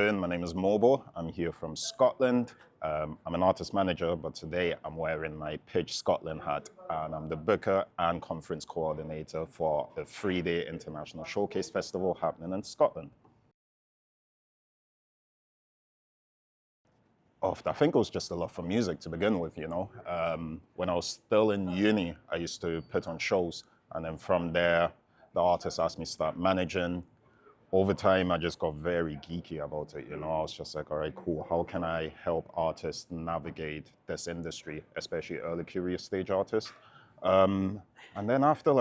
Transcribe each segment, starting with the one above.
doing? My name is Mobo. I'm here from Scotland. I'm an artist manager, but today I'm wearing my Pitch Scotland hat, and I'm the booker and conference coordinator for the 3-day international showcase festival happening in Scotland. I think it was just a love for music to begin with, you know. When I was still in uni, I used to put on shows, and then from there, the artist asked me to start managing. Over time, I just got very geeky about it, you know. I was just like, all right, cool. How can I help artists navigate this industry, especially early curious stage artists? And then after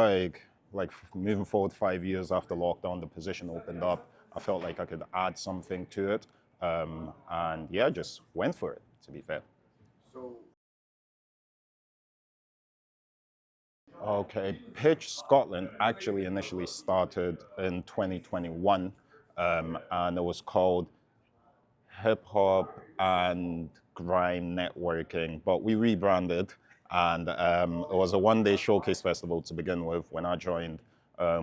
moving forward 5 years after lockdown, the position opened up. I felt like I could add something to it. And yeah, just went for it, to be fair. Okay, Pitch Scotland actually initially started in 2021, and it was called Hip Hop and Grime Networking, but we rebranded, and it was a 1-day showcase festival to begin with. When I joined,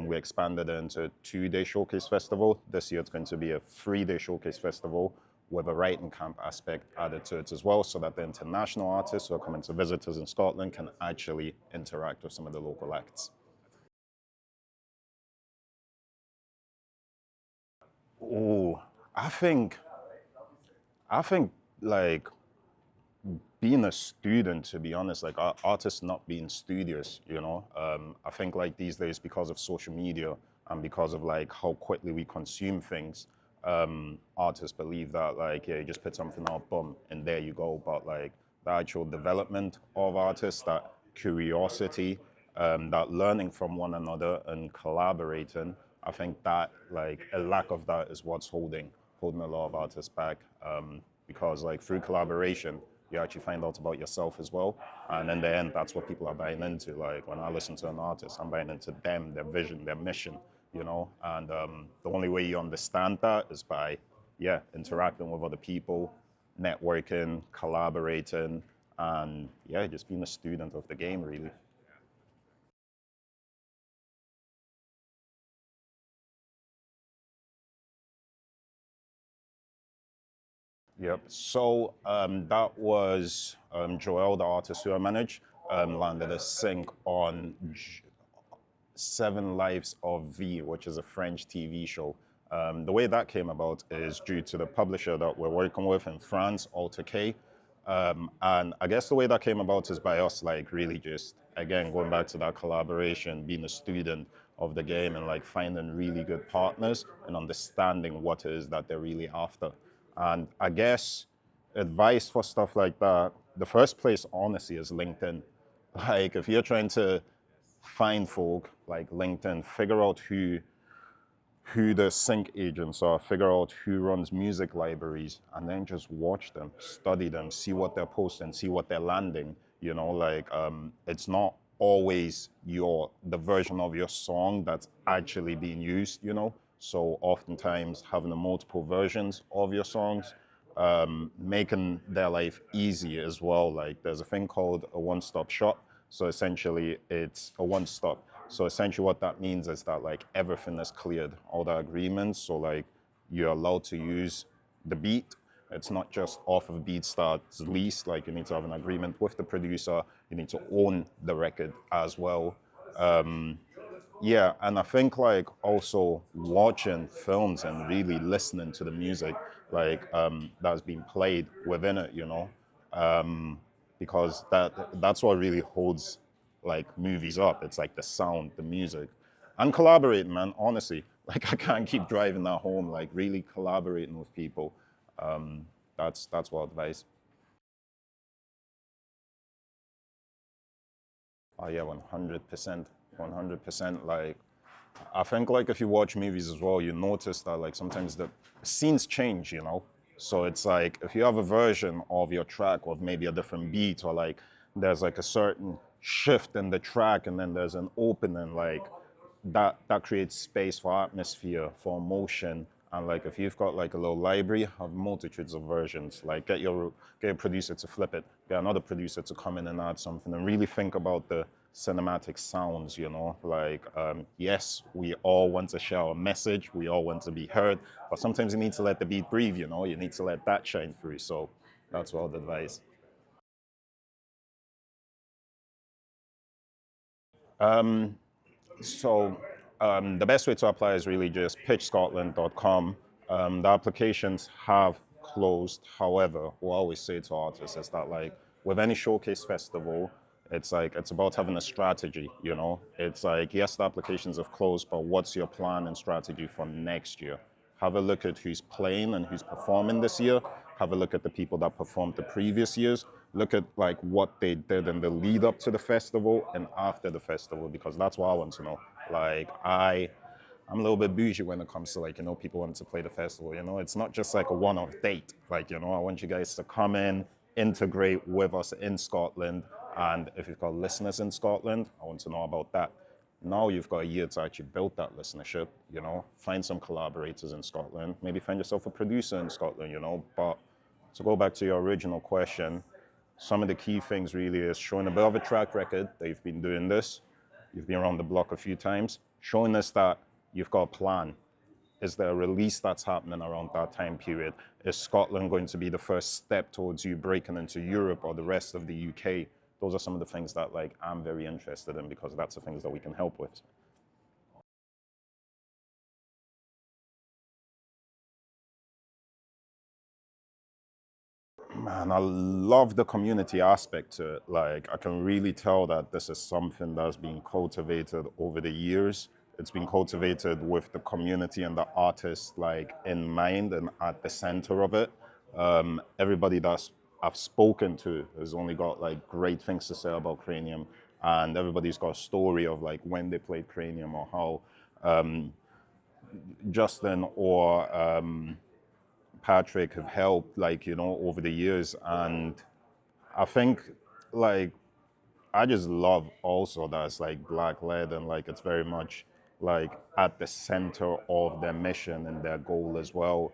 we expanded it into a 2-day showcase festival. This year it's going to be a 3-day showcase festival with a writing camp aspect added to it as well, so that the international artists who are coming to visit us in Scotland can actually interact with some of the local acts. Oh, I think, I think like being a student, to be honest, like artists not being studious, you know. I think like these days, because of social media and because of like how quickly we consume things, artists believe that like, yeah, you just put something out, boom, and there you go. But like the actual development of artists, that curiosity, that learning from one another and collaborating, I think that like a lack of that is what's holding a lot of artists back. Because like through collaboration, you actually find out about yourself as well. And in the end, that's what people are buying into. Like when I listen to an artist, I'm buying into them, their vision, their mission, you know? And the only way you understand that is by, yeah, interacting with other people, networking, collaborating, and yeah, just being a student of the game, really. Yep. So that was Joel, the artist who I manage, landed a sync on Seven Lives of V, which is a French TV show. The way that came about is due to the publisher that we're working with in France, Alter K. And I guess the way that came about is by us, like really just, again, going back to that collaboration, being a student of the game and like finding really good partners and understanding what it is that they're really after. And I guess advice for stuff like that, the first place, honestly, is LinkedIn. Like if you're trying to find folk, like LinkedIn, figure out who the sync agents are, figure out who runs music libraries, and then just watch them, study them, see what they're posting, see what they're landing. You know, like it's not always the version of your song that's actually being used, you know. So oftentimes having the multiple versions of your songs, making their life easy as well. Like there's a thing called a one-stop shop. So essentially it's a one-stop. So essentially what that means is that like everything is cleared, all the agreements. So like you're allowed to use the beat. It's not just off of BeatStar's lease, like you need to have an agreement with the producer. You need to own the record as well. Yeah, and I think like also watching films and really listening to the music like that's being played within it, you know, because that's what really holds like movies up. It's like the sound, the music, and collaborating, man. Honestly, like I can't keep driving that home. Like really collaborating with people. Um, that's what advice. Oh yeah, 100%, 100%. Like I think like if you watch movies as well, you notice that like sometimes the scenes change, you know? So it's like if you have a version of your track with maybe a different beat or like there's like a certain shift in the track and then there's an opening, like that creates space for atmosphere, for emotion. And like if you've got like a little library of multitudes of versions, like get your producer to flip it, get another producer to come in and add something and really think about cinematic sounds, you know, like, yes, we all want to share a message, we all want to be heard, but sometimes you need to let the beat breathe, you know, you need to let that shine through. So that's what I'd advise. So the best way to apply is really just pitchscotland.com. The applications have closed. However, what I always say to artists is that, like, with any showcase festival, it's like it's about having a strategy, you know? It's like, yes, the applications have closed, but what's your plan and strategy for next year? Have a look at who's playing and who's performing this year. Have a look at the people that performed the previous years. Look at like what they did in the lead up to the festival and after the festival, because that's what I want to know. Like I'm a little bit bougie when it comes to, like, you know, people wanting to play the festival. You know, it's not just like a one-off date. Like, you know, I want you guys to come in, integrate with us in Scotland, and if you've got listeners in Scotland, I want to know about that. Now you've got a year to actually build that listenership. You know, find some collaborators in Scotland. Maybe find yourself a producer in Scotland. You know, but to go back to your original question, some of the key things really is showing a bit of a track record that you've been doing this. You've been around the block a few times, showing us that you've got a plan. Is there a release that's happening around that time period? Is Scotland going to be the first step towards you breaking into Europe or the rest of the UK? Those are some of the things that, like, I'm very interested in, because that's the things that we can help with. Man, I love the community aspect to it. Like, I can really tell that this is something that's been cultivated over the years. It's been cultivated with the community and the artists, like, in mind and at the center of it. Everybody that's I've spoken to has only got, like, great things to say about Cranium, and everybody's got a story of, like, when they played Cranium or how Justin or Patrick have helped, like, you know, over the years. And I think, like, I just love also that it's like black led, and like it's very much like at the center of their mission and their goal as well.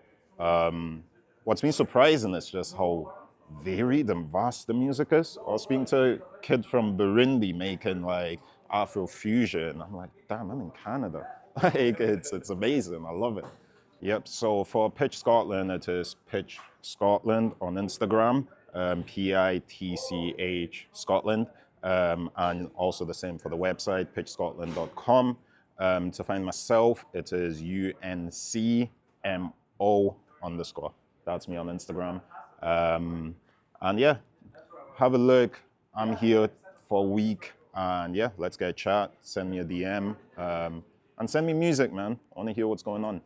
What's been surprising is just how varied and vast the music is. I was speaking to a kid from Burundi making like Afro fusion. I'm like, damn, I'm in Canada. Like, it's amazing. I love it. Yep. So for Pitch Scotland, it is Pitch Scotland on Instagram, PITCH Scotland, and also the same for the website, pitchscotland.com. To find myself, it is UNCMO_. That's me on Instagram. And yeah, have a look. I'm here for a week, and yeah, let's get a chat. Send me a DM, and send me music, man. I want to hear what's going on.